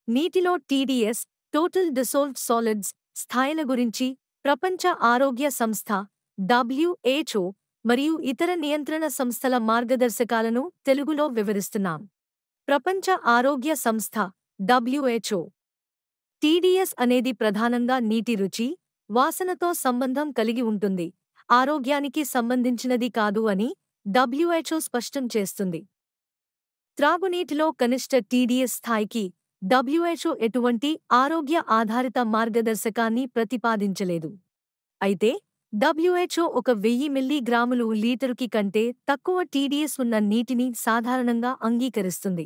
నీటిలో TDS total డిసోల్వ్డ్ solids స్థాయిల గురించి ప్రపంచ ఆరోగ్య సంస్థ WHO మరియు ఇతర నియంత్రణ సంస్థల మార్గదర్శకాలను తెలుగులో వివరిస్తున్నాం. ప్రపంచ ఆరోగ్య సంస్థ WHO టీడీఎస్ అనేది ప్రధానంగా నీటి రుచి, వాసనతో సంబంధం కలిగి ఉంటుంది, ఆరోగ్యానికి సంబంధించినది కాదు అని WHO స్పష్టం చేస్తుంది. త్రాగునీటిలో కనిష్ట టీడీఎస్ స్థాయికి WHO ఎటువంటి ఆరోగ్య ఆధారిత మార్గదర్శకాన్ని ప్రతిపాదించలేదు. అయితే WHO 1000 మిల్లీగ్రాములు లీటరుకి కంటే తక్కువ టీడీఎస్ ఉన్న నీటిని సాధారణంగా అంగీకరిస్తుంది.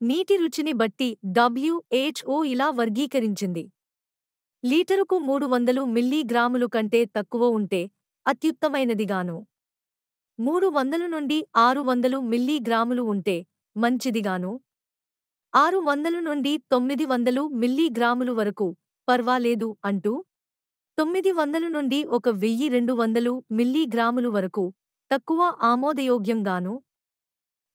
నీటి రుచిని బట్టి WHO ఇలా వర్గీకరించింది. లీటరుకు 300 మిల్లీగ్రాములు కంటే తక్కువ ఉంటే అత్యుత్తమైనదిగాను, 300 నుండి 600 మిల్లీగ్రాములు ఉంటే మంచిదిగాను, 600 నుండి 900 మిల్లీగ్రాములు వరకు పర్వాలేదు అంటూ, 900 నుండి 1200 మిల్లీగ్రాములు వరకు తక్కువ ఆమోదయోగ్యంగాను,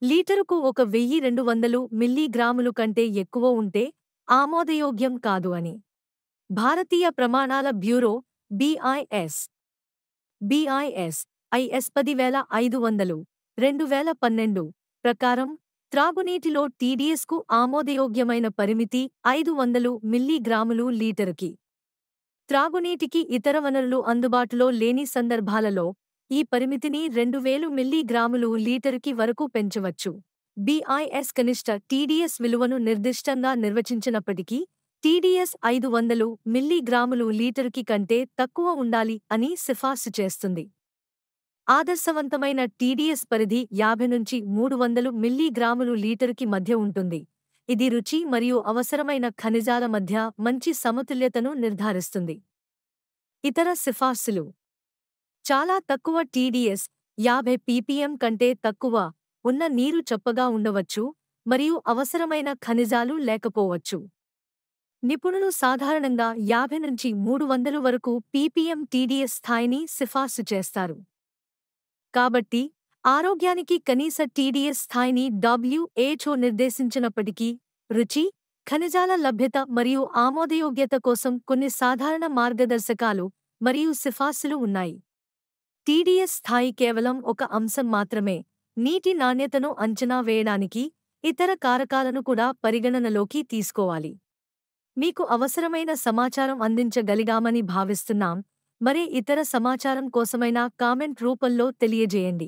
లీటరుకు 1200 మిల్లీగ్రాములు కంటే ఎక్కువ ఉంటే ఆమోదయోగ్యం కాదు అని భారతీయ ప్రమాణాల బ్యూరో BIS IS 10500 2012 ప్రకారం త్రాగునీటిలో టీడీఎస్కు ఆమోదయోగ్యమైన పరిమితి 500 మిల్లీగ్రాములు లీటరుకి. త్రాగునీటికి ఇతర వనరులు అందుబాటులో లేని సందర్భాలలో ఈ పరిమితిని 2000 మిల్లీగ్రాములు లీటరుకి వరకు పెంచవచ్చు. BIS కనిష్ట టీడీఎస్ విలువను నిర్దిష్టంగా నిర్వచించినప్పటికీ టీడీఎస్ 500 మిల్లీగ్రాములు లీటరుకి కంటే తక్కువ ఉండాలి అని సిఫార్సు చేస్తుంది. ఆదర్శవంతమైన టీడీఎస్ పరిధి 50 నుంచి 300 మిల్లీగ్రాములు లీటరుకి మధ్య ఉంటుంది. ఇది రుచి మరియు అవసరమైన ఖనిజాల మధ్య మంచి సమతుల్యతను నిర్ధారిస్తుంది. ఇతర సిఫార్సులు: చాలా తక్కువ టీడీఎస్ 50 ppm కంటే తక్కువ ఉన్న నీరు చప్పగా ఉండవచ్చు మరియు అవసరమైన ఖనిజాలు లేకపోవచ్చు. నిపుణులు సాధారణంగా 50 నుంచి 300 వరకు ppm టీడీఎస్ స్థాయిని సిఫార్సు చేస్తారు. కాబట్టి ఆరోగ్యానికి కనీస టీడీఎస్ స్థాయిని WHO నిర్దేశించినప్పటికీ రుచి, ఖనిజాల లభ్యత మరియు ఆమోదయోగ్యత కోసం కొన్ని సాధారణ మార్గదర్శకాలు మరియు సిఫార్సులు ఉన్నాయి. టీడీఎస్ స్థాయి కేవలం ఒక అంశం మాత్రమే. నీటి నాణ్యతను అంచనా వేయడానికి ఇతర కారకాలను కూడా పరిగణనలోకి తీసుకోవాలి. మీకు అవసరమైన సమాచారం అందించగలిగామని భావిస్తున్నాం. మరే ఇతర సమాచారం కోసమైనా కామెంట్ రూపంలో తెలియజేయండి.